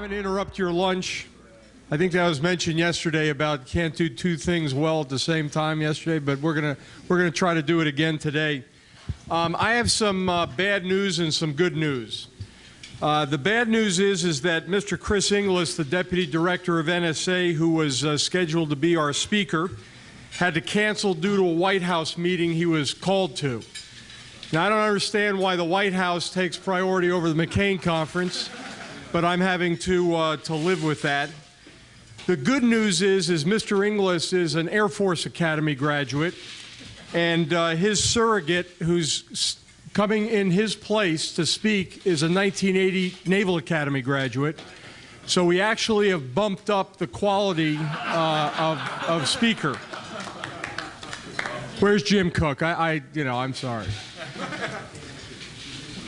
I'm going to interrupt your lunch. I think that was mentioned yesterday about can't do two things well at the same time yesterday, but we're gonna try to do it again today. I have some bad news and some good news. The bad news is that Mr. Chris Inglis, the Deputy Director of NSA, who was scheduled to be our speaker, had to cancel due to a White House meeting he was called to. Now, I don't understand why the White House takes priority over the McCain conference, but I'm having to live with that. The good news is Mr. Inglis is an Air Force Academy graduate, and his surrogate, who's coming in his place to speak, is a 1980 Naval Academy graduate. So we actually have bumped up the quality of speaker. Where's Jim Cook? I'm sorry.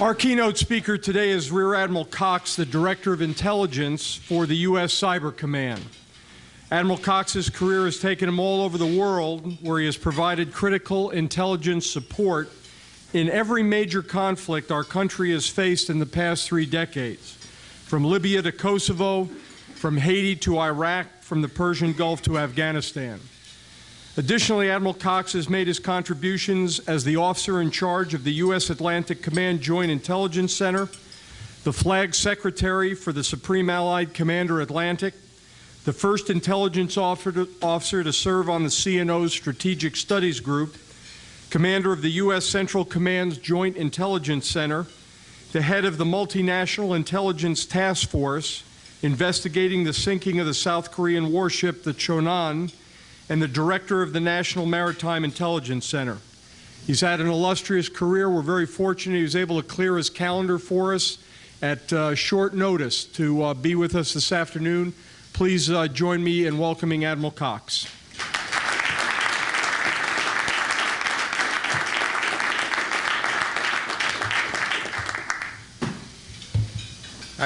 Our keynote speaker today is Rear Admiral Cox, the Director of Intelligence for the U.S. Cyber Command. Admiral Cox's career has taken him all over the world, where he has provided critical intelligence support in every major conflict our country has faced in the past 3 decades, from Libya to Kosovo, from Haiti to Iraq, from the Persian Gulf to Afghanistan. Additionally, Admiral Cox has made his contributions as the officer in charge of the U.S. Atlantic Command Joint Intelligence Center, the Flag Secretary for the Supreme Allied Commander Atlantic, the first intelligence officer to serve on the CNO's Strategic Studies Group, commander of the U.S. Central Command's Joint Intelligence Center, the head of the Multinational Intelligence Task Force investigating the sinking of the South Korean warship, the Chonan, and the director of the National Maritime Intelligence Center. He's had an illustrious career. We're very fortunate he was able to clear his calendar for us at short notice to be with us this afternoon. Please join me in welcoming Admiral Cox.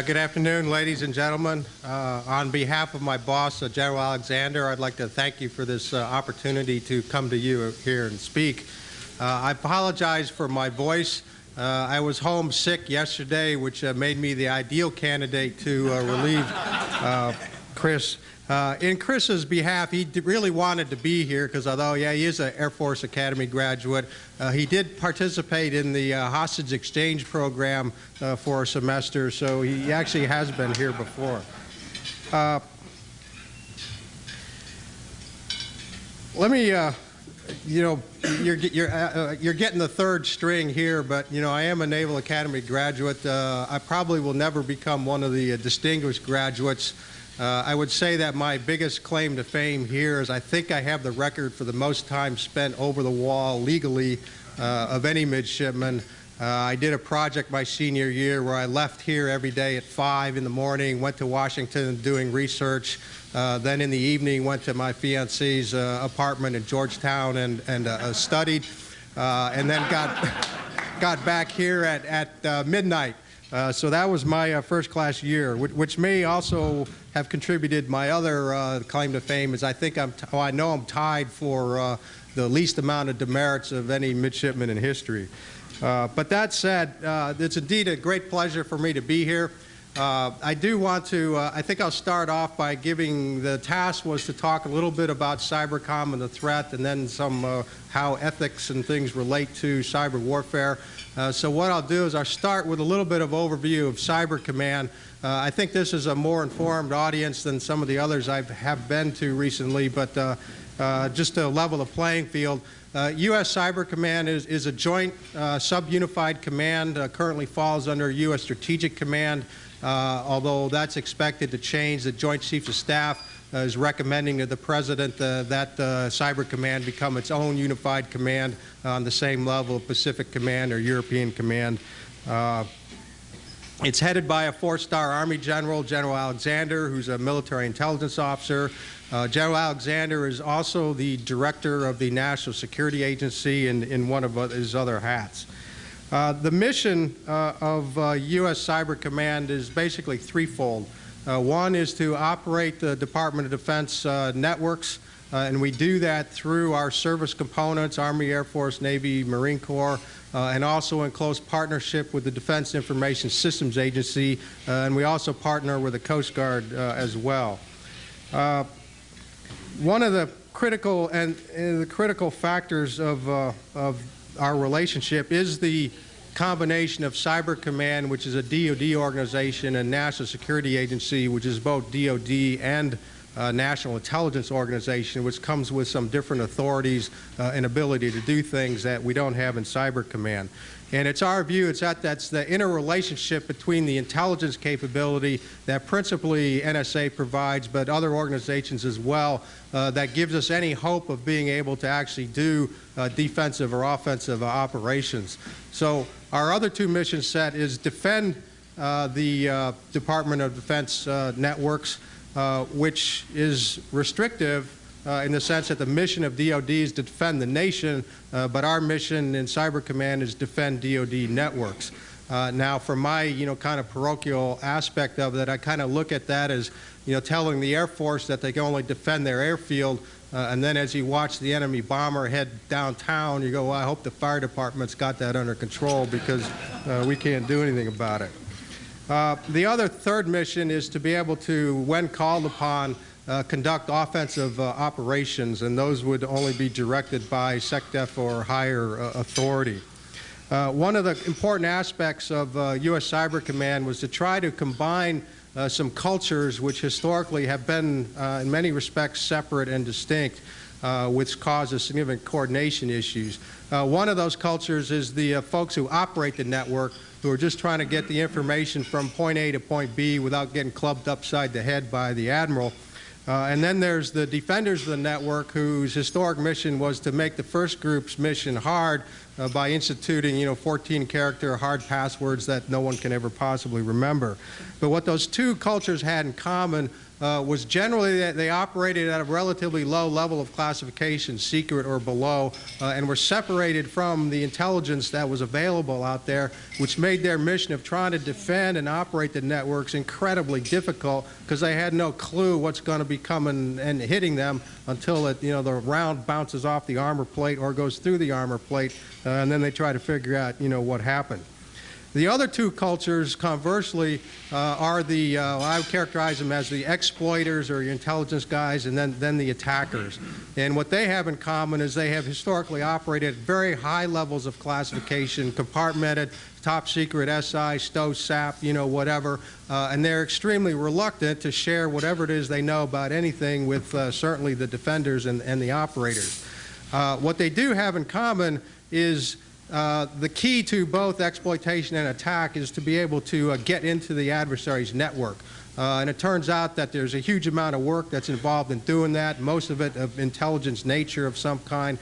Good afternoon, ladies and gentlemen. On behalf of my boss, General Alexander, I'd like to thank you for this opportunity to come to you here and speak. I apologize for my voice. I was homesick yesterday, which made me the ideal candidate to relieve Chris. In Chris's behalf, he really wanted to be here because although, yeah, he is an Air Force Academy graduate, he did participate in the hostage exchange program for a semester, so he actually has been here before. Let me, you're getting the third string here, but I am a Naval Academy graduate. I probably will never become one of the distinguished graduates. I would say that my biggest claim to fame here is I think I have the record for the most time spent over the wall legally of any midshipman. I did a project my senior year where I left here every day at 5 in the morning, went to Washington doing research, then in the evening went to my fiancee's apartment in Georgetown and studied, and then got back here at midnight. So that was my first-class year, which may also have contributed. My other claim to fame is I think I know I'm tied for the least amount of demerits of any midshipman in history. But that said, it's indeed a great pleasure for me to be here. I do want to, I think I'll start off by giving, the task was to talk a little bit about cybercom and the threat, and then some how ethics and things relate to cyber warfare. So what I'll do is I'll start with a little bit of overview of Cyber Command. I think this is a more informed audience than some of the others I have been to recently, but just to level the playing field. U.S. Cyber Command is a joint sub-unified command, currently falls under U.S. Strategic Command, although that's expected to change. The Joint Chiefs of Staff is recommending to the President that Cyber Command become its own unified command on the same level of Pacific Command or European Command. It's headed by a 4-star Army General, General Alexander, who's a military intelligence officer. General Alexander is also the director of the National Security Agency in one of his other hats. The mission of U.S. Cyber Command is basically threefold. One is to operate the Department of Defense networks and we do that through our service components, Army, Air Force, Navy, Marine Corps, and also in close partnership with the Defense Information Systems Agency, and we also partner with the Coast Guard as well. One of the critical factors of our relationship is the combination of Cyber Command, which is a DoD organization, and National Security Agency, which is both DoD and National Intelligence Organization, which comes with some different authorities and ability to do things that we don't have in Cyber Command. And it's our view that's the interrelationship between the intelligence capability that principally NSA provides, but other organizations as well, that gives us any hope of being able to actually do defensive or offensive operations. So our other two mission set is defend the Department of Defense networks, which is restrictive in the sense that the mission of DoD is to defend the nation, but our mission in Cyber Command is defend DoD networks. Now, from my kind of parochial aspect of it, I kind of look at that as telling the Air Force that they can only defend their airfield, and then as you watch the enemy bomber head downtown, you go, well, I hope the fire department's got that under control because we can't do anything about it. The third mission is to be able to, when called upon, conduct offensive operations, and those would only be directed by SecDef or higher authority. One of the important aspects of U.S. Cyber Command was to try to combine some cultures which historically have been, in many respects, separate and distinct, which causes significant coordination issues. One of those cultures is the folks who operate the network, who are just trying to get the information from point A to point B without getting clubbed upside the head by the Admiral. And then there's the defenders of the network, whose historic mission was to make the first group's mission hard by instituting, 14-character hard passwords that no one can ever possibly remember. But what those two cultures had in common was generally that they operated at a relatively low level of classification, secret or below, and were separated from the intelligence that was available out there, which made their mission of trying to defend and operate the networks incredibly difficult because they had no clue what's going to be coming and hitting them until the round bounces off the armor plate or goes through the armor plate, and then they try to figure out, what happened. The other two cultures, conversely, are the, I would characterize them as the exploiters or your intelligence guys, and then the attackers. And what they have in common is they have historically operated at very high levels of classification, compartmented, top secret, SI, STO, SAP, whatever, and they're extremely reluctant to share whatever it is they know about anything with certainly the defenders and the operators. What they do have in common is the key to both exploitation and attack is to be able to get into the adversary's network. And it turns out that there's a huge amount of work that's involved in doing that, most of it of intelligence nature of some kind.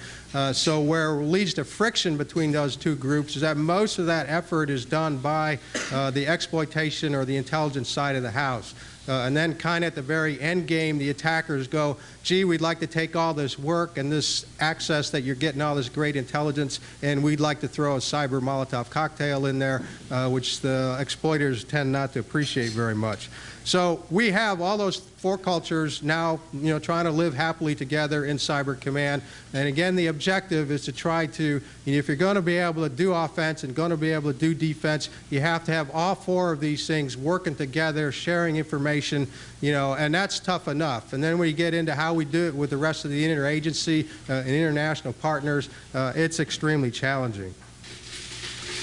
So where it leads to friction between those two groups is that most of that effort is done by the exploitation or the intelligence side of the house. And then kind of at the very end game, the attackers go, gee, we'd like to take all this work and this access that you're getting all this great intelligence, and we'd like to throw a cyber Molotov cocktail in there, which the exploiters tend not to appreciate very much. So we have all those four cultures now, trying to live happily together in Cyber Command. And again, the objective is to try to, if you're going to be able to do offense and going to be able to do defense, you have to have all four of these things working together, sharing information, and that's tough enough. And then when you get into how we do it with the rest of the interagency and international partners, it's extremely challenging.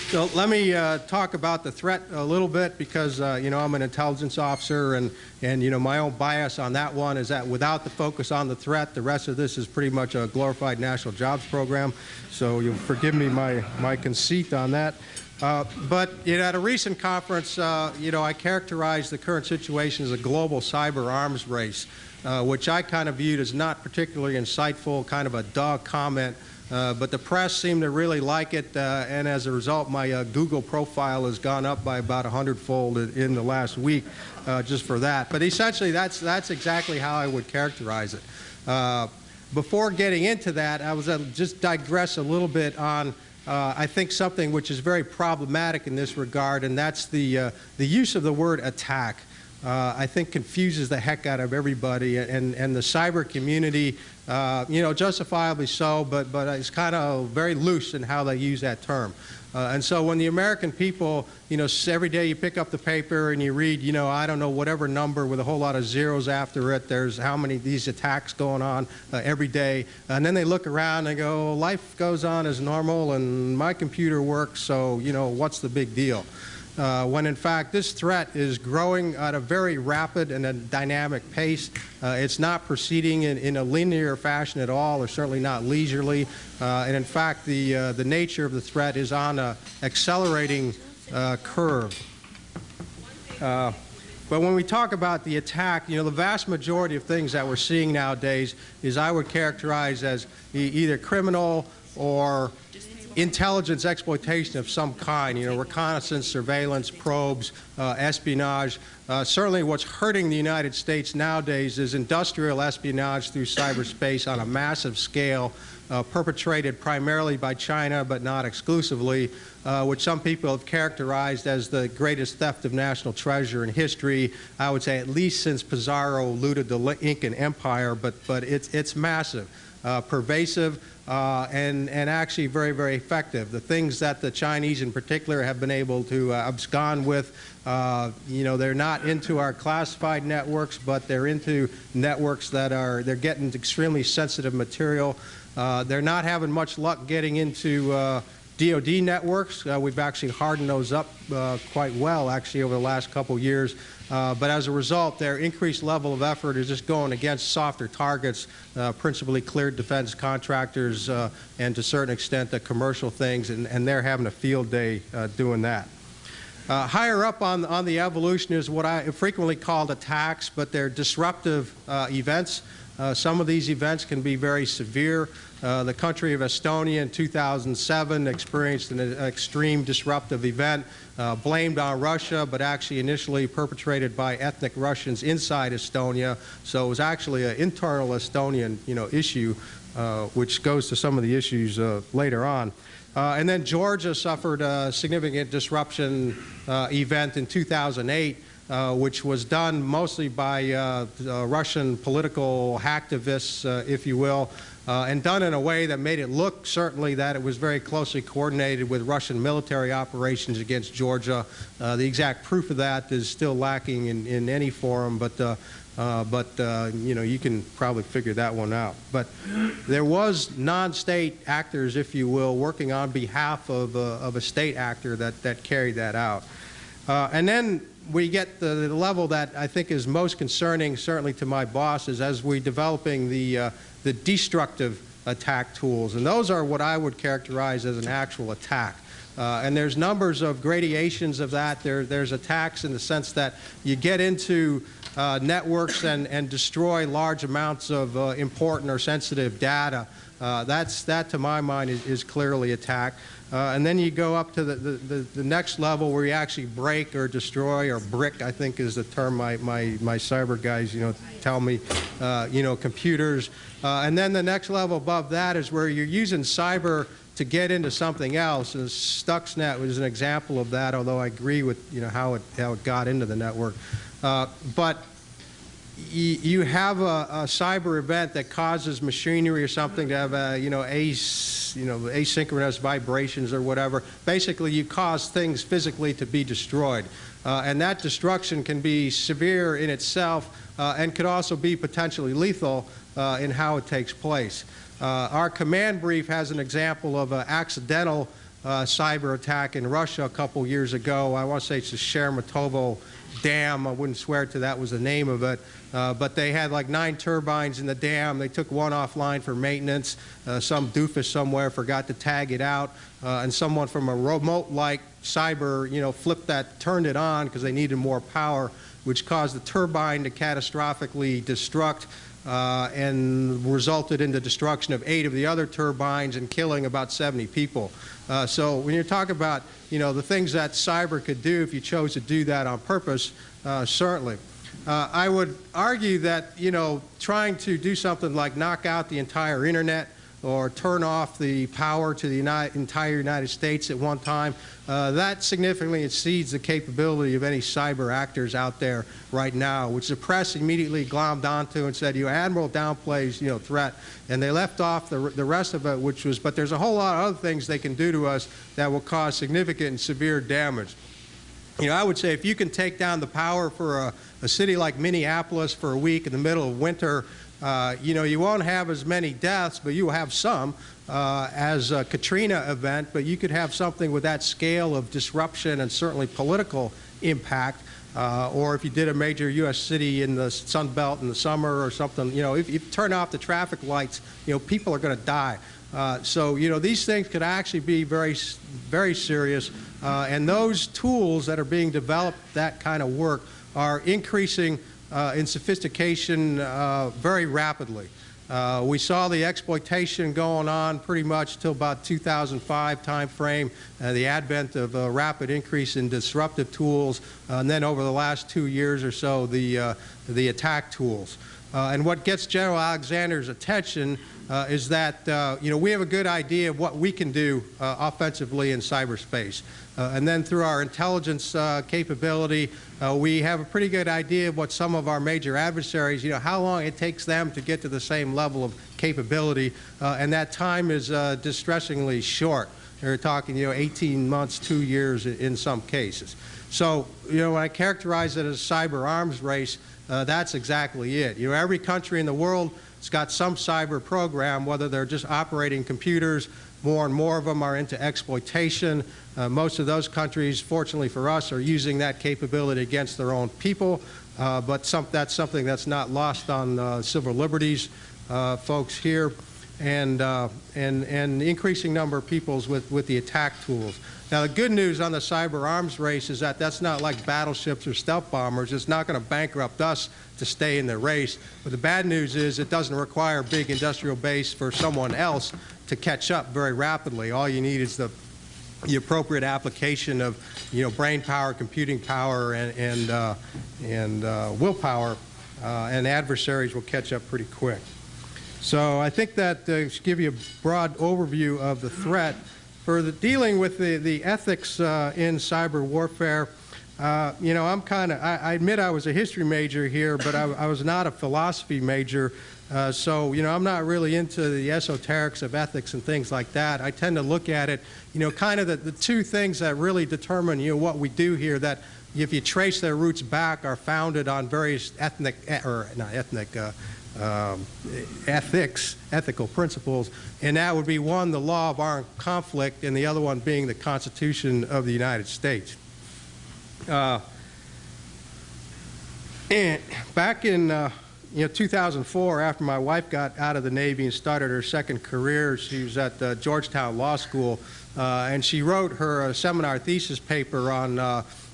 So let me talk about the threat a little bit because, I'm an intelligence officer and my own bias on that one is that without the focus on the threat, the rest of this is pretty much a glorified national jobs program. So you'll forgive me my conceit on that. But at a recent conference, I characterized the current situation as a global cyber arms race, which I kind of viewed as not particularly insightful, kind of a dog comment. But the press seemed to really like it, and as a result, my Google profile has gone up by about 100-fold in the last week just for that. But essentially, that's exactly how I would characterize it. Before getting into that, I was just digress a little bit on I think something which is very problematic in this regard, and that's the use of the word attack. I think confuses the heck out of everybody, and the cyber community, justifiably so, but it's kind of very loose in how they use that term. And so when the American people, every day you pick up the paper and you read, I don't know, whatever number with a whole lot of zeros after it, there's how many of these attacks going on every day. And then they look around and they go, life goes on as normal and my computer works, so, what's the big deal? When in fact this threat is growing at a very rapid and a dynamic pace. It's not proceeding in a linear fashion at all, or certainly not leisurely. And in fact, the nature of the threat is on an accelerating curve. But when we talk about the attack, the vast majority of things that we're seeing nowadays is I would characterize as either criminal or intelligence exploitation of some kind, reconnaissance, surveillance, probes, espionage. Certainly what's hurting the United States nowadays is industrial espionage through cyberspace on a massive scale, perpetrated primarily by China, but not exclusively, which some people have characterized as the greatest theft of national treasure in history. I would say at least since Pizarro looted the Incan Empire, but it's massive, pervasive, and actually very, very effective. The things that the Chinese in particular have been able to abscond with, they're not into our classified networks, but they're into networks that they're getting extremely sensitive material. They're not having much luck getting into DoD networks. We've actually hardened those up quite well, actually, over the last couple years. But as a result, their increased level of effort is just going against softer targets, principally cleared defense contractors, and to a certain extent the commercial things, and they're having a field day doing that. Higher up on the evolution is what I frequently called attacks, but they're disruptive events. Some of these events can be very severe. The country of Estonia in 2007 experienced an extreme disruptive event blamed on Russia, but actually initially perpetrated by ethnic Russians inside Estonia. So it was actually an internal Estonian issue, which goes to some of the issues later on. And then Georgia suffered a significant disruption event in 2008. Which was done mostly by Russian political hacktivists, if you will, and done in a way that made it look certainly that it was very closely coordinated with Russian military operations against Georgia. The exact proof of that is still lacking in any forum, but you can probably figure that one out. But there was non-state actors, if you will, working on behalf of a state actor that carried that out. And then we get the level that I think is most concerning, certainly to my bosses, as we're developing the destructive attack tools. And those are what I would characterize as an actual attack. And there's numbers of gradations of that. There's attacks in the sense that you get into networks and destroy large amounts of important or sensitive data. That, to my mind, is clearly attack. And then you go up to the next level where you actually break or destroy, or brick, I think is the term my cyber guys, tell me, computers. And then the next level above that is where you're using cyber to get into something else. And Stuxnet was an example of that, although I agree with how it got into the network. But you have a cyber event that causes machinery or something to have asynchronous vibrations or whatever. Basically, you cause things physically to be destroyed. And that destruction can be severe in itself and could also be potentially lethal in how it takes place. Our command brief has an example of an accidental cyber attack in Russia a couple years ago. I want to say it's the Sheremetyevo Dam. I wouldn't swear to that was the name of it. But they had like 9 turbines in the dam. They took one offline for maintenance. Some doofus somewhere forgot to tag it out. And someone from a remote-like cyber, turned it on because they needed more power, which caused the turbine to catastrophically destruct and resulted in the destruction of 8 of the other turbines and killing about 70 people. So when you're talking about, the things that cyber could do if you chose to do that on purpose, certainly. I would argue that, trying to do something like knock out the entire internet or turn off the power to the entire United States at one time. That significantly exceeds the capability of any cyber actors out there right now, which the press immediately glommed onto and said, Admiral downplays, threat. And they left off the rest of it, which was, but there's a whole lot of other things they can do to us that will cause significant and severe damage. I would say if you can take down the power for a city like Minneapolis for a week in the middle of winter, you won't have as many deaths, but you will have some as a Katrina event, but you could have something with that scale of disruption and certainly political impact. Or if you did a major U.S. city in the Sun Belt in the summer or something, if you turn off the traffic lights, people are going to die. So, these things could actually be very, very serious. And those tools that are being developed, that kind of work, are increasing in sophistication very rapidly. We saw the exploitation going on pretty much till about 2005 time frame, the advent of a rapid increase in disruptive tools, and then over the last 2 years or so, the attack tools. And what gets General Alexander's attention is that we have a good idea of what we can do offensively in cyberspace. And then through our intelligence capability, we have a pretty good idea of what some of our major adversaries, how long it takes them to get to the same level of capability, and that time is distressingly short. They're talking, 18 months, 2 years in some cases. So, when I characterize it as a cyber arms race, that's exactly it. Every country in the world has got some cyber program, whether they're just operating computers. More and more of them are into exploitation. Most of those countries, fortunately for us, are using that capability against their own people. But that's something that's not lost on civil liberties folks here, and increasing number of peoples with the attack tools. Now, the good news on the cyber arms race is that that's not like battleships or stealth bombers. It's not going to bankrupt us to stay in the race. But the bad news is it doesn't require a big industrial base for someone else to catch up very rapidly. All you need is the appropriate application of, brain power, computing power, and willpower, and adversaries will catch up pretty quick. So I think that should give you a broad overview of the threat. For dealing with the ethics in cyber warfare, I admit I was a history major here, but I was not a philosophy major. So, I'm not really into the esoterics of ethics and things like that. I tend to look at it, kind of the two things that really determine, what we do here, that if you trace their roots back, are founded on various ethical principles, and that would be one, the law of armed conflict, and the other one being the Constitution of the United States. And back in 2004, after my wife got out of the Navy and started her second career, she was at Georgetown Law School, and she wrote her seminar thesis paper on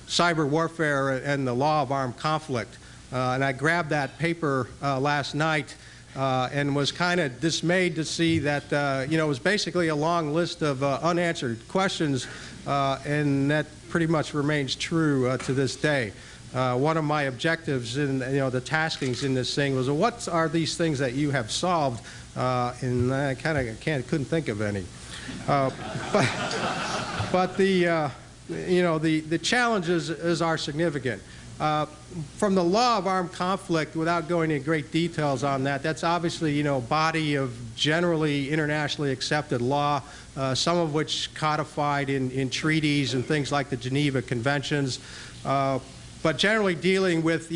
cyber warfare and the law of armed conflict. And I grabbed that paper last night and was kind of dismayed to see that, it was basically a long list of unanswered questions, and that pretty much remains true to this day. One of my objectives in, the taskings in this thing was, well, what are these things that you have solved? And I couldn't think of any. But the challenges are significant. From the law of armed conflict, without going into great details on that, that's obviously, body of generally internationally accepted law, some of which codified in treaties and things like the Geneva Conventions, but generally dealing with,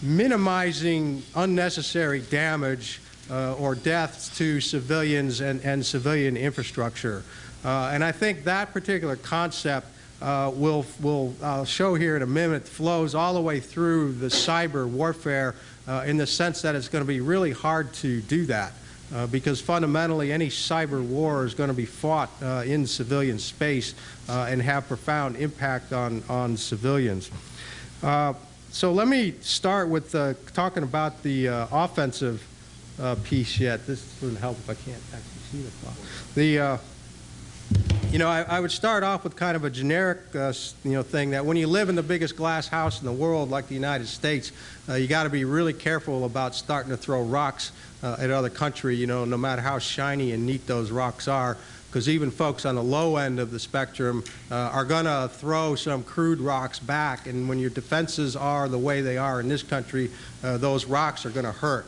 minimizing unnecessary damage or deaths to civilians and civilian infrastructure. And I think that particular concept I'll show here in a minute, flows all the way through the cyber warfare in the sense that it's going to be really hard to do that because fundamentally any cyber war is going to be fought in civilian space and have profound impact on civilians. So let me start with talking about the offensive piece yet. This doesn't help if I can't actually see the I would start off with kind of a generic, thing that when you live in the biggest glass house in the world, like the United States, you got to be really careful about starting to throw rocks at other country, no matter how shiny and neat those rocks are, because even folks on the low end of the spectrum are going to throw some crude rocks back, and when your defenses are the way they are in this country, those rocks are going to hurt.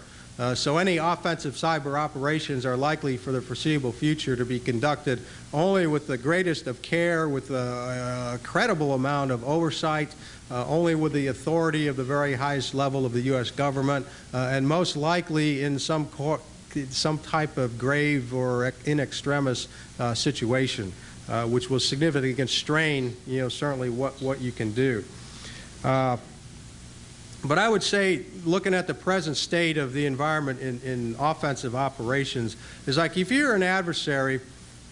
So any offensive cyber operations are likely for the foreseeable future to be conducted only with the greatest of care, with a credible amount of oversight, only with the authority of the very highest level of the U.S. government, and most likely in some type of grave or in extremis situation, which will significantly constrain, certainly what you can do. But I would say, looking at the present state of the environment in offensive operations, is like if you're an adversary,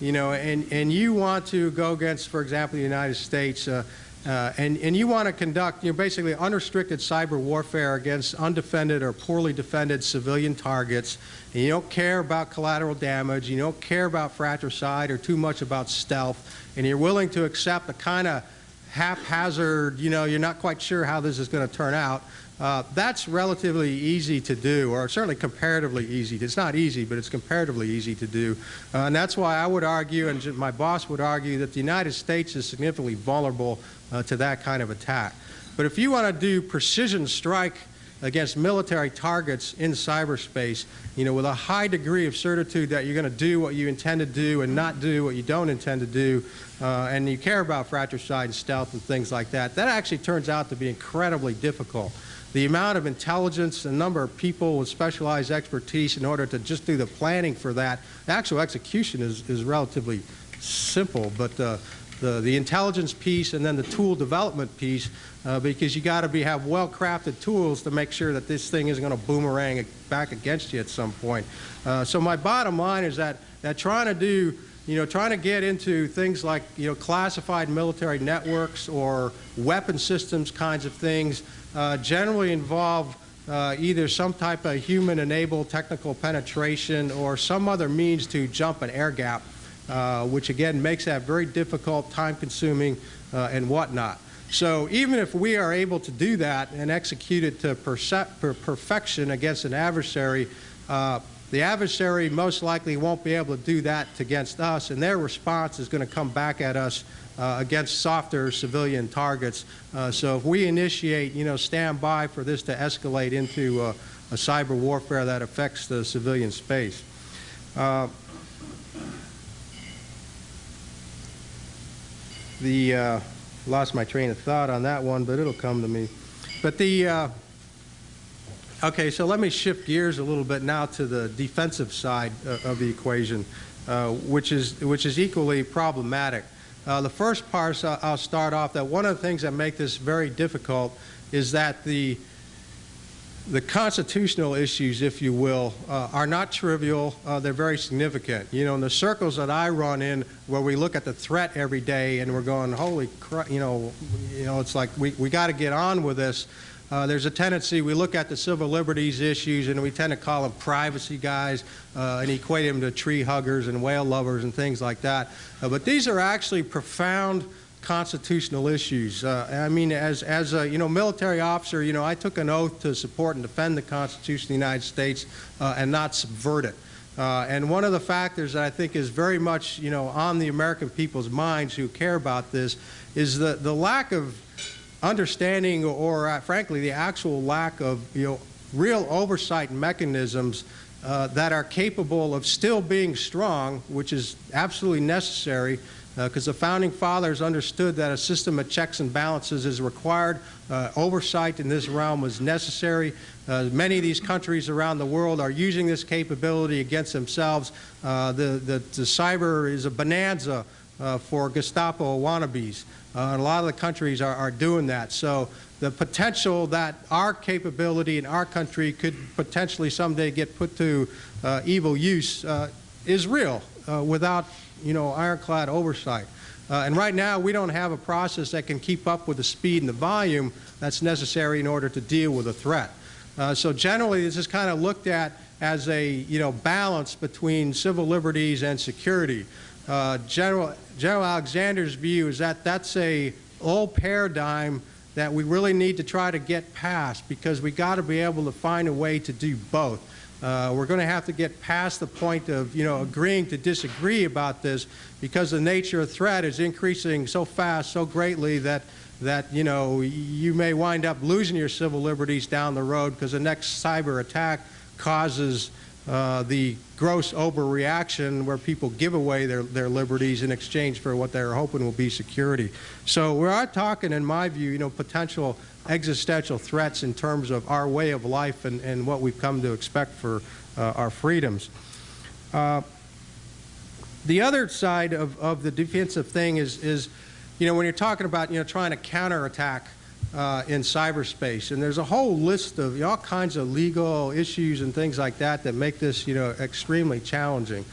and you want to go against, for example, the United States, and you want to conduct, basically unrestricted cyber warfare against undefended or poorly defended civilian targets, and you don't care about collateral damage, you don't care about fratricide or too much about stealth, and you're willing to accept a kind of haphazard, you're not quite sure how this is going to turn out, that's relatively easy to do, or certainly comparatively easy. It's not easy, but it's comparatively easy to do. And that's why I would argue, and my boss would argue, that the United States is significantly vulnerable to that kind of attack. But if you want to do precision strike against military targets in cyberspace, with a high degree of certitude that you're going to do what you intend to do and not do what you don't intend to do, and you care about fratricide and stealth and things like that, that actually turns out to be incredibly difficult. The amount of intelligence, the number of people with specialized expertise in order to just do the planning for that, the actual execution is relatively simple, but the intelligence piece and then the tool development piece, because you got to have well-crafted tools to make sure that this thing isn't going to boomerang back against you at some point. So my bottom line is that trying to get into things like classified military networks or weapon systems kinds of things generally involve either some type of human-enabled technical penetration or some other means to jump an air gap, which again makes that very difficult, time-consuming, and whatnot. So even if we are able to do that and execute it to perfection against an adversary, the adversary most likely won't be able to do that against us, and their response is going to come back at us against softer civilian targets. So if we initiate, stand by for this to escalate into a cyber warfare that affects the civilian space. Lost my train of thought on that one, but it'll come to me. But okay, so let me shift gears a little bit now to the defensive side of the equation, which is equally problematic. The first part, I'll start off that one of the things that make this very difficult is that the constitutional issues, if you will, are not trivial. They're very significant. In the circles that I run in, where we look at the threat every day and we're going, holy crap, it's like we got to get on with this. There's a tendency, we look at the civil liberties issues and we tend to call them privacy guys and equate them to tree huggers and whale lovers and things like that. But these are actually profound constitutional issues. I mean, as a military officer, I took an oath to support and defend the Constitution of the United States and not subvert it. And one of the factors that I think is very much on the American people's minds who care about this is the lack of understanding or frankly the actual lack of real oversight mechanisms that are capable of still being strong, which is absolutely necessary because the Founding Fathers understood that a system of checks and balances is required. Oversight in this realm was necessary. Many of these countries around the world are using this capability against themselves. The cyber is a bonanza for Gestapo wannabes. And a lot of the countries are doing that. So the potential that our capability in our country could potentially someday get put to evil use is real without ironclad oversight. And right now we don't have a process that can keep up with the speed and the volume that's necessary in order to deal with a threat. So generally this is kind of looked at as a balance between civil liberties and security. General Alexander's view is that that's a old paradigm that we really need to try to get past, because we got to be able to find a way to do both. We're going to have to get past the point of, agreeing to disagree about this, because the nature of threat is increasing so fast, so greatly that you may wind up losing your civil liberties down the road, because the next cyber attack causes the gross overreaction where people give away their liberties in exchange for what they're hoping will be security. So we are talking, in my view, potential existential threats in terms of our way of life and what we've come to expect for our freedoms. The other side of the defensive thing is when you're talking about trying to counterattack in cyberspace, and there's a whole list of all kinds of legal issues and things like that that make this extremely challenging.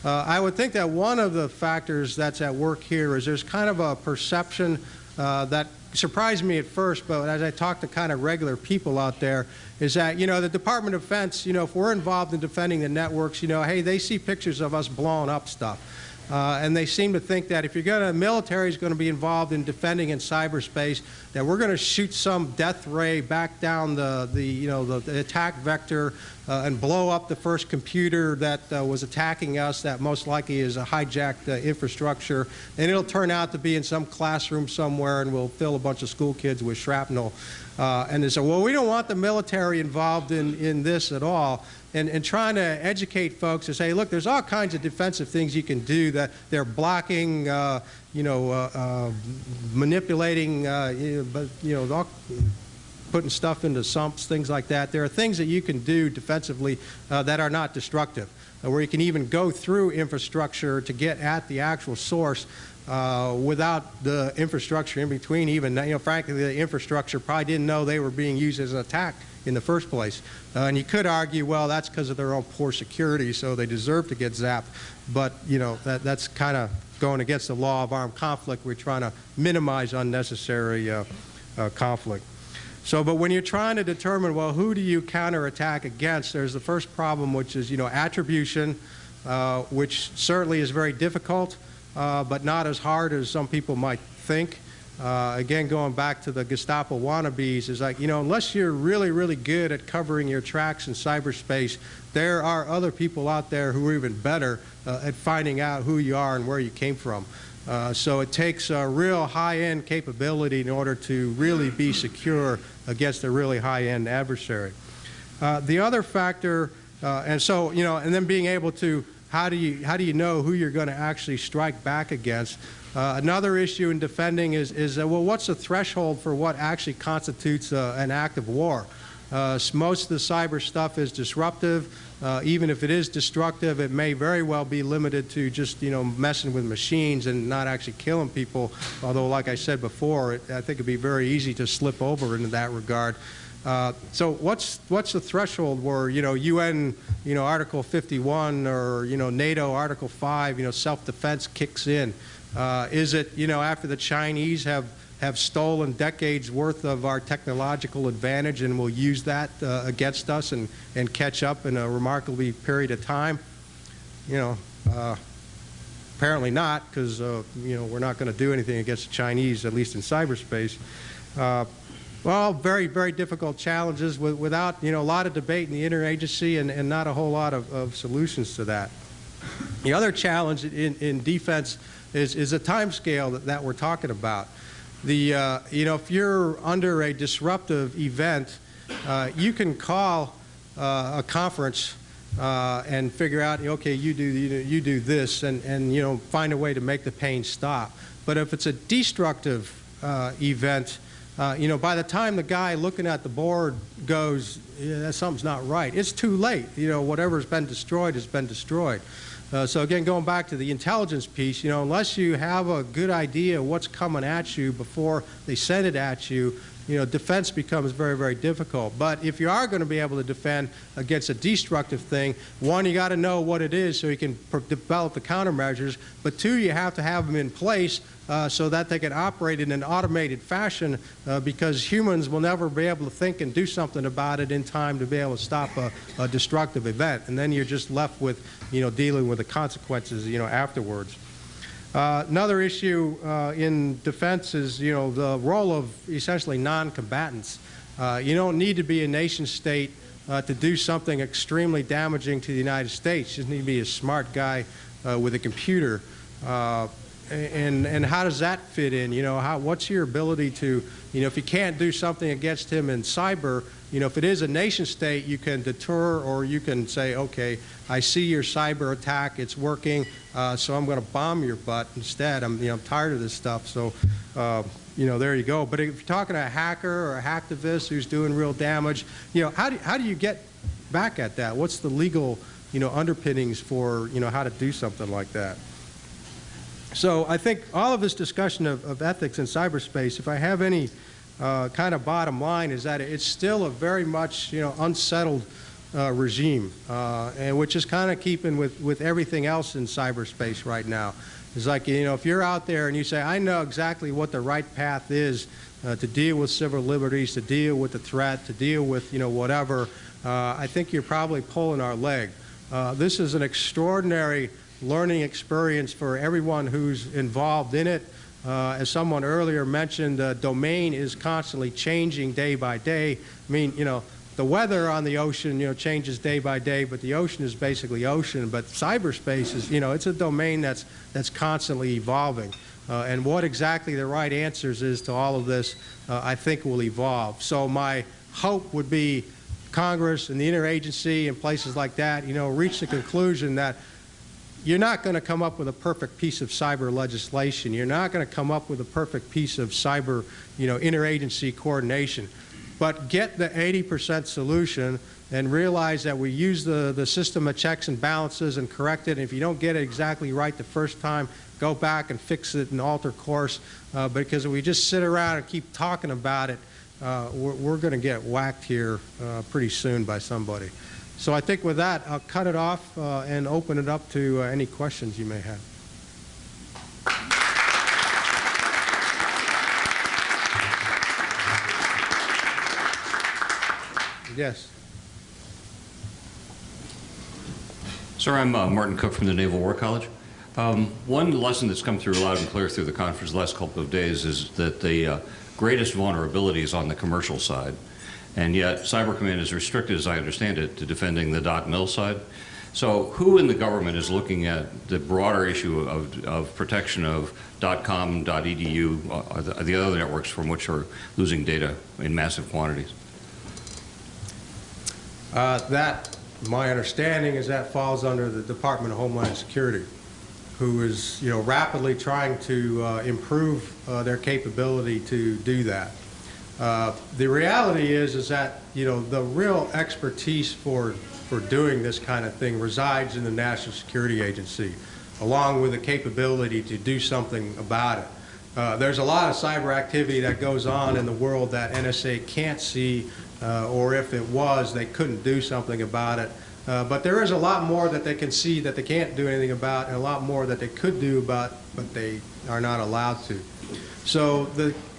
I would think that one of the factors that's at work here is there's kind of a perception that surprised me at first, but as I talk to kind of regular people out there, is that the Department of Defense, if we're involved in defending the networks, hey, they see pictures of us blowing up stuff. And they seem to think that if the military is going to be involved in defending in cyberspace, that we're going to shoot some death ray back down the attack vector and blow up the first computer that was attacking us, that most likely is a hijacked infrastructure, and it'll turn out to be in some classroom somewhere, and we'll fill a bunch of school kids with shrapnel. And they say, well, we don't want the military involved in this at all. And trying to educate folks to say, look, there's all kinds of defensive things you can do, that they're blocking, manipulating, putting stuff into sumps, things like that. There are things that you can do defensively that are not destructive, where you can even go through infrastructure to get at the actual source without the infrastructure in between. Even, frankly, the infrastructure probably didn't know they were being used as an attack in the first place. And you could argue, well, that's because of their own poor security, so they deserve to get zapped. But, that's kind of going against the law of armed conflict. We're trying to minimize unnecessary conflict. So, but when you're trying to determine, well, who do you counterattack against, there's the first problem, which is, attribution, which certainly is very difficult, but not as hard as some people might think. Again, going back to the Gestapo wannabes, is like, unless you're really, really good at covering your tracks in cyberspace, there are other people out there who are even better at finding out who you are and where you came from. So it takes a real high-end capability in order to really be secure against a really high-end adversary. The other factor, and then being able to, how do you know who you're going to actually strike back against? Another issue in defending is well, what's the threshold for what actually constitutes an act of war? Most of the cyber stuff is disruptive. Even if it is destructive, it may very well be limited to just messing with machines and not actually killing people. Although, like I said before, I think it'd be very easy to slip over into that regard. So what's the threshold where UN Article 51 or NATO Article 5 self-defense kicks in? Is it after the Chinese have stolen decades worth of our technological advantage and will use that against us and catch up in a remarkably period of time? Apparently not, because we're not going to do anything against the Chinese, at least in cyberspace. Well, very, very difficult challenges without a lot of debate in the interagency and not a whole lot of solutions to that. The other challenge in defense is a time scale that we're talking about. If you're under a disruptive event, you can call a conference and figure out, okay, you do this, and find a way to make the pain stop. But if it's a destructive event, by the time the guy looking at the board goes, yeah, something's not right, it's too late. Whatever's been destroyed has been destroyed. So again, going back to the intelligence piece, unless you have a good idea of what's coming at you before they send it at you, defense becomes very, very difficult. But if you are going to be able to defend against a destructive thing, one, you got to know what it is so you can develop the countermeasures. But two, you have to have them in place so that they can operate in an automated fashion, because humans will never be able to think and do something about it in time to be able to stop a destructive event. And then you're just left with, dealing with the consequences, afterwards. Another issue in defense is, the role of essentially non-combatants. You don't need to be a nation state to do something extremely damaging to the United States. You just need to be a smart guy with a computer. And how does that fit in? What's your ability to, if you can't do something against him in cyber, if it is a nation state, you can deter, or you can say, okay, I see your cyber attack, it's working, so I'm going to bomb your butt instead. I'm tired of this stuff. So, there you go. But if you're talking to a hacker or a hacktivist who's doing real damage, how do you get back at that? What's the legal, underpinnings for, how to do something like that? So I think all of this discussion of ethics in cyberspace, if I have any kind of bottom line, is that it's still a very much unsettled regime, and which is kind of keeping with everything else in cyberspace right now. It's like, if you're out there and you say, I know exactly what the right path is to deal with civil liberties, to deal with the threat, to deal with whatever, I think you're probably pulling our leg. This is an extraordinary learning experience for everyone who's involved in it. As someone earlier mentioned, the domain is constantly changing day by day. I mean, the weather on the ocean, changes day by day, but the ocean is basically ocean. But cyberspace is, it's a domain that's constantly evolving. And what exactly the right answers is to all of this, I think will evolve. So my hope would be Congress and the interagency and places like that, reach the conclusion that you're not going to come up with a perfect piece of cyber legislation. You're not going to come up with a perfect piece of cyber, interagency coordination. But get the 80% solution and realize that we use the system of checks and balances and correct it. And if you don't get it exactly right the first time, go back and fix it and alter course. Because if we just sit around and keep talking about it, we're going to get whacked here pretty soon by somebody. So I think with that, I'll cut it off and open it up to any questions you may have. Yes. Sir, I'm Martin Cook from the Naval War College. One lesson that's come through loud and clear through the conference the last couple of days is that the greatest vulnerability is on the commercial side. And yet, Cyber Command is restricted, as I understand it, to defending the .mil side. So who in the government is looking at the broader issue of protection of .com, .edu, the other networks from which are losing data in massive quantities? My understanding is that falls under the Department of Homeland Security, who is, rapidly trying to improve their capability to do that. The reality is that, the real expertise for doing this kind of thing resides in the National Security Agency, along with the capability to do something about it. There's a lot of cyber activity that goes on in the world that NSA can't see, or if it was, they couldn't do something about it. But there is a lot more that they can see that they can't do anything about, and a lot more that they could do about, but they are not allowed to. So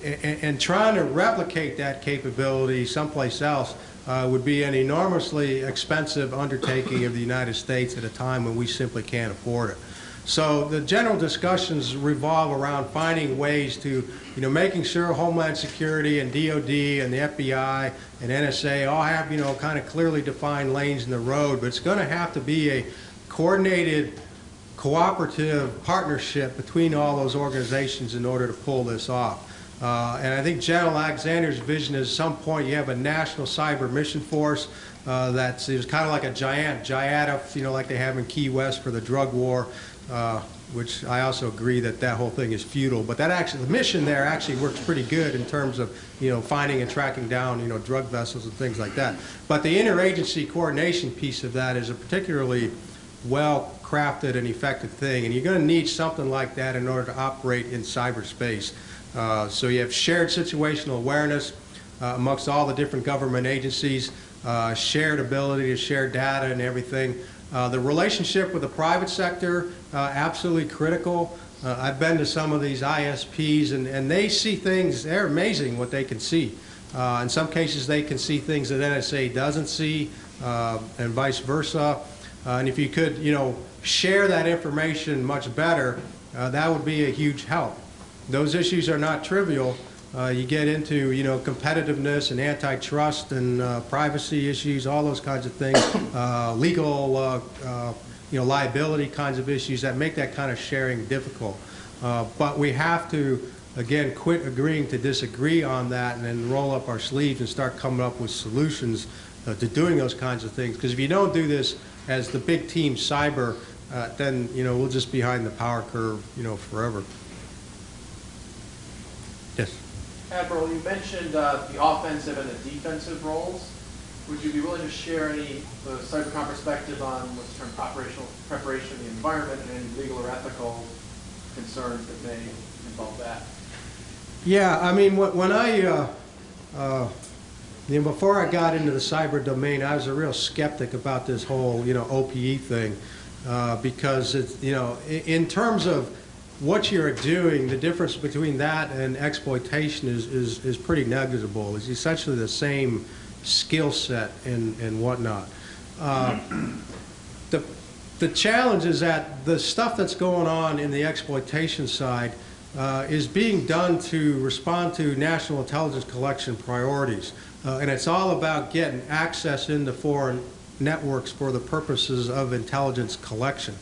and trying to replicate that capability someplace else would be an enormously expensive undertaking of the United States at a time when we simply can't afford it. So the general discussions revolve around finding ways to, making sure Homeland Security and DOD and the FBI and NSA all have, kind of clearly defined lanes in the road, but it's going to have to be a coordinated, cooperative partnership between all those organizations in order to pull this off. And I think General Alexander's vision is at some point you have a national cyber mission force that's kind of like a giant JIADA, like they have in Key West for the drug war, which I also agree that whole thing is futile. But the mission there actually works pretty good in terms of, finding and tracking down, drug vessels and things like that. But the interagency coordination piece of that is a particularly well-crafted and effective thing, and you're going to need something like that in order to operate in cyberspace. So you have shared situational awareness amongst all the different government agencies, shared ability to share data and everything. The relationship with the private sector, absolutely critical. I've been to some of these ISPs, and they see things, they're amazing what they can see. In some cases, they can see things that NSA doesn't see, and vice versa. And if you could, share that information much better, that would be a huge help. Those issues are not trivial. You get into, competitiveness and antitrust and privacy issues, all those kinds of things, legal, liability kinds of issues that make that kind of sharing difficult. But we have to, again, quit agreeing to disagree on that and then roll up our sleeves and start coming up with solutions to doing those kinds of things. Because if you don't do this as the big team cyber, then, we'll just be behind the power curve, forever. Yes? Admiral, you mentioned the offensive and the defensive roles. Would you be willing to share any cybercom perspective on what's termed operational preparation of the environment and any legal or ethical concerns that may involve that? Yeah, I mean, when I, before I got into the cyber domain, I was a real skeptic about this whole, OPE thing, because it's, in terms of what you're doing, the difference between that and exploitation is pretty negligible. It's essentially the same skill set and whatnot. The challenge is that the stuff that's going on in the exploitation side is being done to respond to national intelligence collection priorities. And it's all about getting access into foreign networks for the purposes of intelligence collection.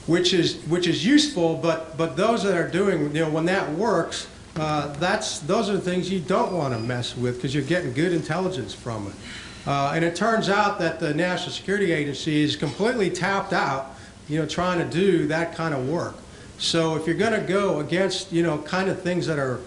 Which is useful, but those that are doing, when that works, those are the things you don't want to mess with because you're getting good intelligence from it. And it turns out that the National Security Agency is completely tapped out, trying to do that kind of work. So if you're going to go against, kind of things that are,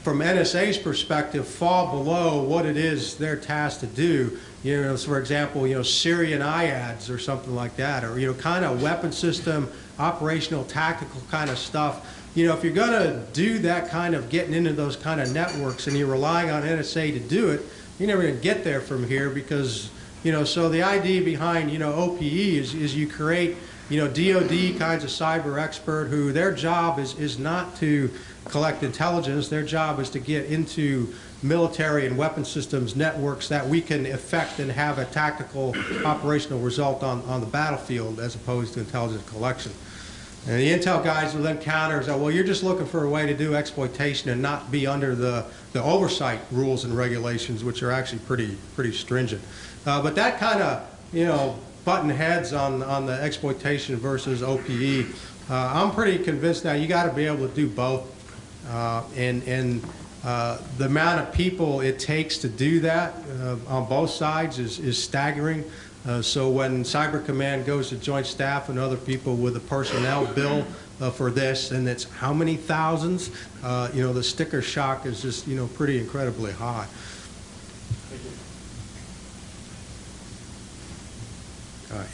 from NSA's perspective, fall below what it is they're tasked to do, so for example, Syrian IADs or something like that, or, kind of weapon system, operational, tactical kind of stuff. If you're going to do that kind of getting into those kind of networks and you're relying on NSA to do it, you're never going to get there from here because, so the idea behind, OPE is you create, DOD kinds of cyber expert who their job is not to collect intelligence. Their job is to get into military and weapon systems networks that we can affect and have a tactical operational result on the battlefield as opposed to intelligence collection. And the intel guys will then counter and say, well, you're just looking for a way to do exploitation and not be under the oversight rules and regulations, which are actually pretty stringent. But that kind of, button heads on the exploitation versus OPE, I'm pretty convinced now you got to be able to do both. And the amount of people it takes to do that on both sides is staggering. So when Cyber Command goes to Joint Staff and other people with a personnel bill for this, and it's how many thousands, the sticker shock is just, pretty incredibly high.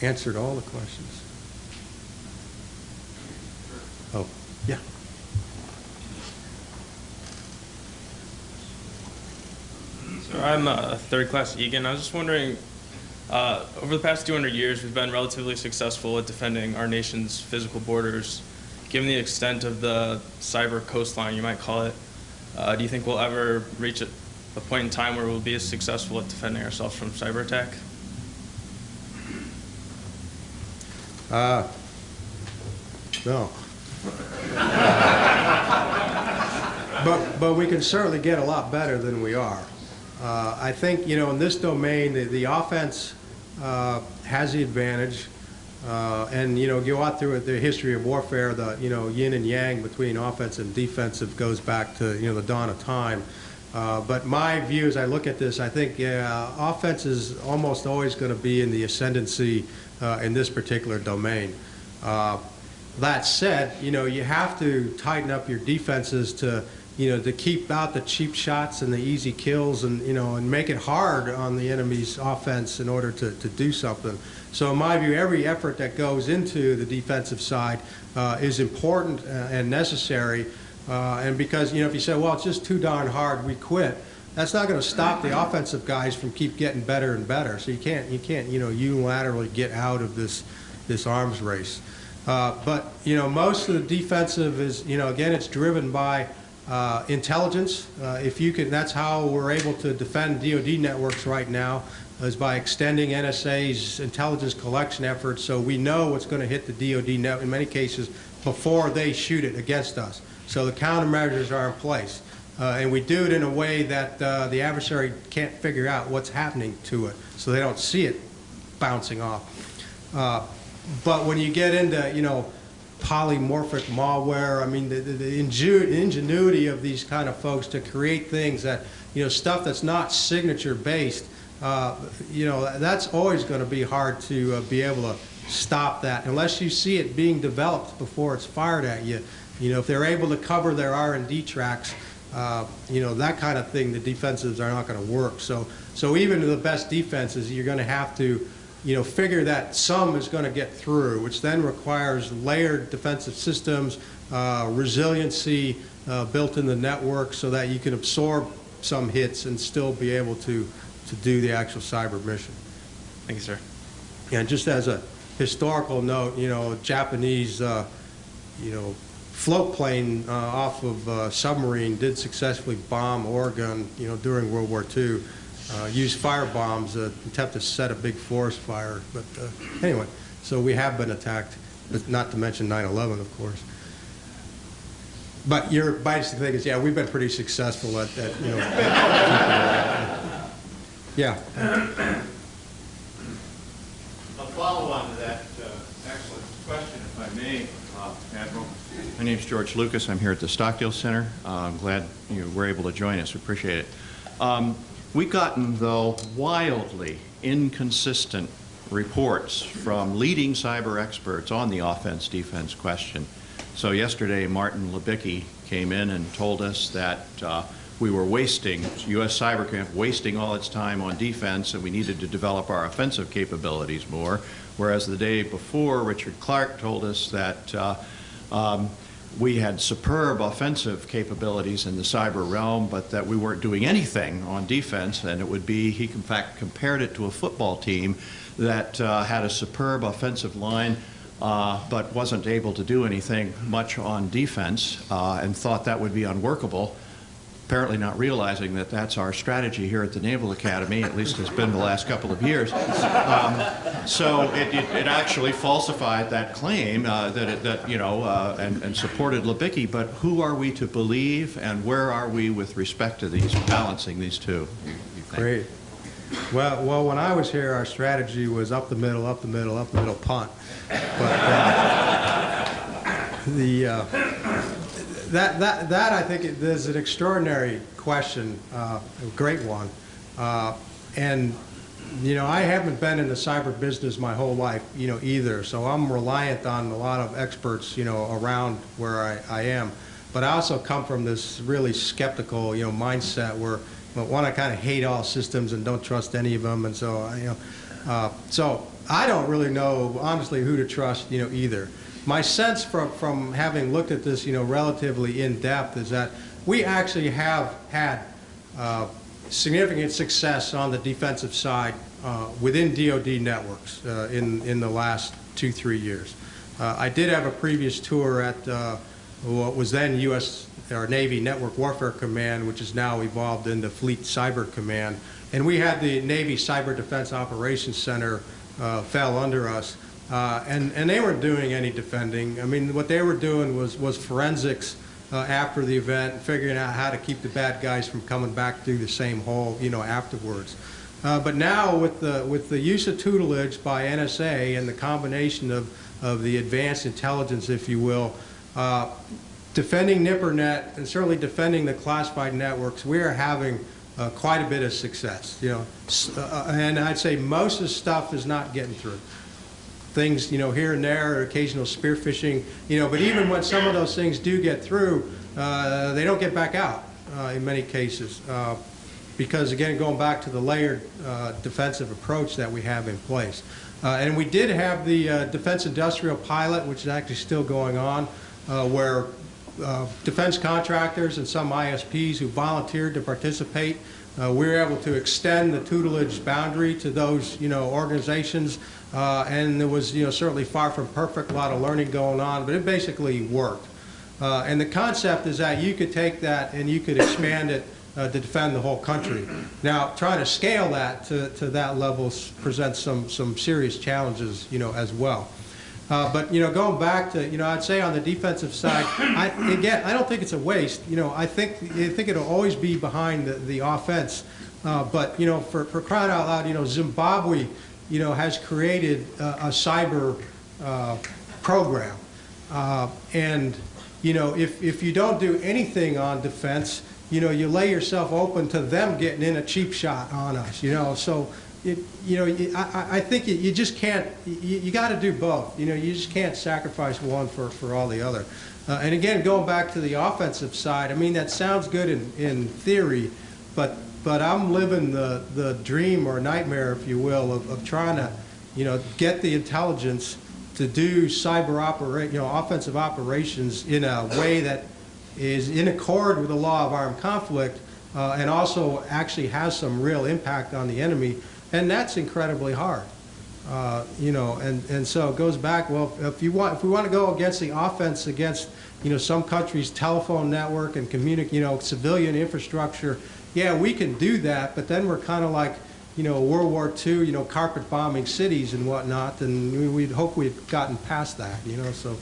Answered all the questions. Oh, yeah. So I'm a third class Egan. I was just wondering, over the past 200 years, we've been relatively successful at defending our nation's physical borders. Given the extent of the cyber coastline, you might call it, do you think we'll ever reach a point in time where we'll be as successful at defending ourselves from cyber attack? No. But we can certainly get a lot better than we are. I think, in this domain, the offense has the advantage. And, go out through the history of warfare, the, yin and yang between offensive and defensive goes back to, the dawn of time. But my view as I look at this, I think, offense is almost always going to be in the ascendancy in this particular domain. That said, you have to tighten up your defenses to keep out the cheap shots and the easy kills and, and make it hard on the enemy's offense in order to do something. So in my view, every effort that goes into the defensive side is important and necessary. And because, if you say, well, it's just too darn hard, we quit, that's not going to stop the offensive guys from keep getting better and better. So you can't unilaterally get out of this arms race. But, most of the defensive is, again, it's driven by intelligence. If you can, that's how we're able to defend DoD networks right now. is by extending NSA's intelligence collection efforts so we know what's going to hit the DoD net in many cases before they shoot it against us. So the countermeasures are in place. And we do it in a way that the adversary can't figure out what's happening to it, so they don't see it bouncing off. But when you get into, you know, polymorphic malware, I mean, the ingenuity of these kind of folks to create things that, you know, stuff that's not signature-based, you know, that's always going to be hard to be able to stop that unless you see it being developed before it's fired at you. You know, if they're able to cover their R&D tracks, you know, that kind of thing, the defensives are not going to work. So even the best defenses, you're going to have to, you know, figure that some is going to get through, which then requires layered defensive systems, resiliency built in the network so that you can absorb some hits and still be able to do the actual cyber mission. Thank you, sir. And just as a historical note, you know, Japanese, you know, float plane off of submarine did successfully bomb Oregon, you know, during World War II. Used fire bombs to attempt to set a big forest fire. But anyway, so we have been attacked, but not to mention 9/11, of course. But your basic thing is, yeah, we've been pretty successful at you know. Yeah. A follow-on to that excellent question, if I may, Admiral. My name is George Lucas. I'm here at the Stockdale Center. I'm glad you were able to join us. We appreciate it. We've gotten, though, wildly inconsistent reports from leading cyber experts on the offense-defense question. So yesterday, Martin Libicki came in and told us that we were wasting, U.S. Cyber Command, wasting all its time on defense, and we needed to develop our offensive capabilities more. Whereas the day before, Richard Clark told us that we had superb offensive capabilities in the cyber realm, but that we weren't doing anything on defense, and it would be, he in fact compared it to a football team that had a superb offensive line, but wasn't able to do anything much on defense, and thought that would be unworkable, apparently not realizing that that's our strategy here at the Naval Academy, at least has been the last couple of years. So it actually falsified that claim that you know, and supported Libicki. But who are we to believe, and where are we with respect to these, balancing these two? You think? Great. Well, when I was here, our strategy was up the middle, up the middle, up the middle, punt. But that I think is an extraordinary question, a great one, and you know, I haven't been in the cyber business my whole life, you know, either. So I'm reliant on a lot of experts, you know, around where I am. But I also come from this really skeptical, you know, mindset where, one, I kind of hate all systems and don't trust any of them, and so you know, so I don't really know honestly who to trust, you know, either. My sense from having looked at this, you know, relatively in depth is that we actually have had significant success on the defensive side within DoD networks in the last 2-3 years. I did have a previous tour at what was then U.S. or Navy Network Warfare Command, which is now evolved into Fleet Cyber Command, and we had the Navy Cyber Defense Operations Center fell under us. And they weren't doing any defending. I mean, what they were doing was forensics after the event, figuring out how to keep the bad guys from coming back through the same hole, you know, afterwards. But now with the use of tutelage by NSA and the combination of the advanced intelligence, if you will, defending NIPRNet and certainly defending the classified networks, we are having quite a bit of success. You know, and I'd say most of the stuff is not getting through. Things, you know, here and there, occasional spear phishing, you know, but even when some of those things do get through, they don't get back out in many cases. Because, again, going back to the layered defensive approach that we have in place. And we did have the defense industrial pilot, which is actually still going on, where defense contractors and some ISPs who volunteered to participate, we were able to extend the tutelage boundary to those, you know, organizations. And it was, you know, certainly far from perfect, a lot of learning going on, but it basically worked. And the concept is that you could take that and you could expand it to defend the whole country. Now, trying to scale that to that level presents some serious challenges, as well. But going back to, I'd say on the defensive side, I don't think it's a waste. I think it'll always be behind the offense. But for crying out loud, Zimbabwe, has created a cyber program, and if you don't do anything on defense, you lay yourself open to them getting in a cheap shot on us. So I think you just can't. You got to do both. You just can't sacrifice one for all the other. And again, going back to the offensive side, I mean that sounds good in theory, but I'm living the dream or nightmare, if you will, of trying to get the intelligence to do offensive operations in a way that is in accord with the law of armed conflict, and also actually has some real impact on the enemy, and that's incredibly hard. And so it goes back. Well, if we want to go against the offense against some countries' telephone network and civilian infrastructure, yeah, we can do that. But then we're kind of like World War II, carpet bombing cities and whatnot, and we'd hope we'd gotten past that. So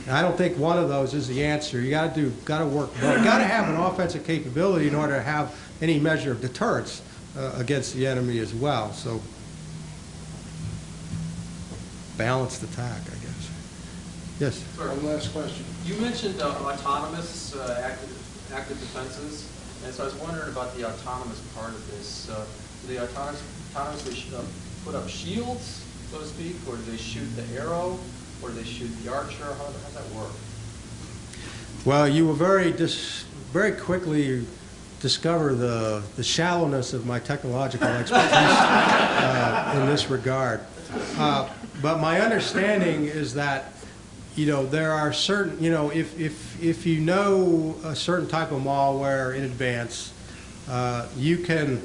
I don't think one of those is the answer. You got to work both. You got to have an offensive capability in order to have any measure of deterrence against the enemy as well. So balanced attack, I guess. Yes. Sorry, one last question. You mentioned autonomous active defenses, and so I was wondering about the autonomous part of this. Do they autonomously put up shields, so to speak, or do they shoot the arrow, or do they shoot the archer? How does that work? Well, you will very quickly discover the shallowness of my technological expertise in this regard. But my understanding is that there are certain, if you know a certain type of malware in advance, you can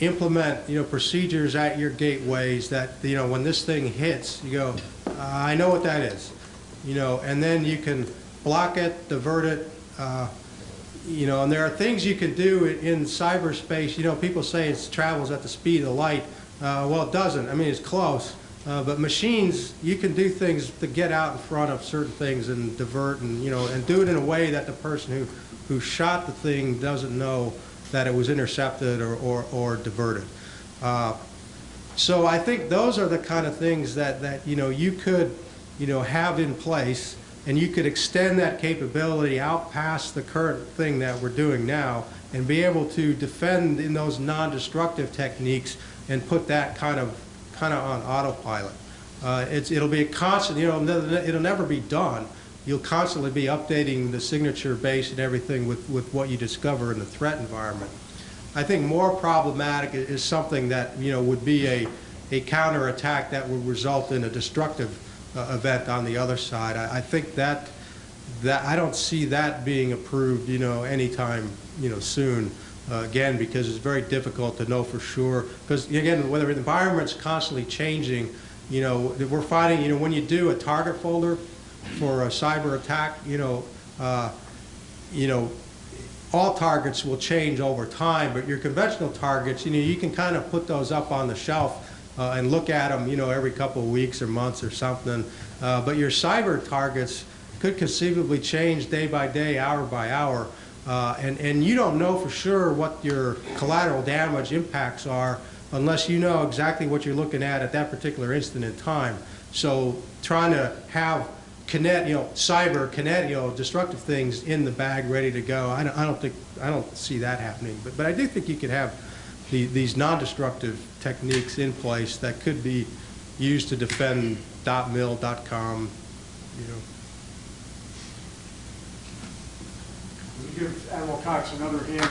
implement procedures at your gateways that when this thing hits, you go, I know what that is, and then you can block it, divert it, and there are things you can do in cyberspace. People say it travels at the speed of the light. Well, it doesn't. I mean, it's close. But machines, you can do things to get out in front of certain things and divert and and do it in a way that the person who shot the thing doesn't know that it was intercepted or diverted. So I think those are the kind of things that you could have in place, and you could extend that capability out past the current thing that we're doing now, and be able to defend in those non-destructive techniques and put that kind of on autopilot. It'll be a constant, it'll never be done. You'll constantly be updating the signature base and everything with what you discover in the threat environment. I think more problematic is something that would be a counterattack that would result in a destructive event on the other side. I think that I don't see that being approved anytime soon. Again, because it's very difficult to know for sure. Because again, whether the environment's constantly changing, we're finding, when you do a target folder for a cyber attack, all targets will change over time. But your conventional targets, you can kind of put those up on the shelf and look at them, every couple of weeks or months or something. But your cyber targets could conceivably change day by day, hour by hour. And you don't know for sure what your collateral damage impacts are unless you know exactly what you're looking at that particular instant in time. So trying to have destructive things in the bag ready to go, I don't see that happening. But I do think you could have these non-destructive techniques in place that could be used to defend .mil, .com, Give Admiral Cox another hand.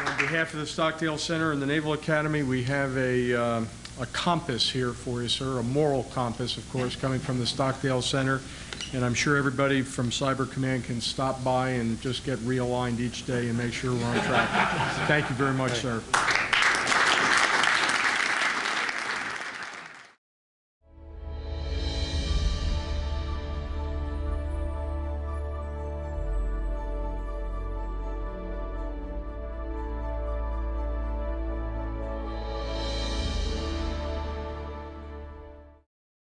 On behalf of the Stockdale Center and the Naval Academy, we have a compass here for you, sir, a moral compass, of course, coming from the Stockdale Center. And I'm sure everybody from Cyber Command can stop by and just get realigned each day and make sure we're on track. Thank you very much, sir.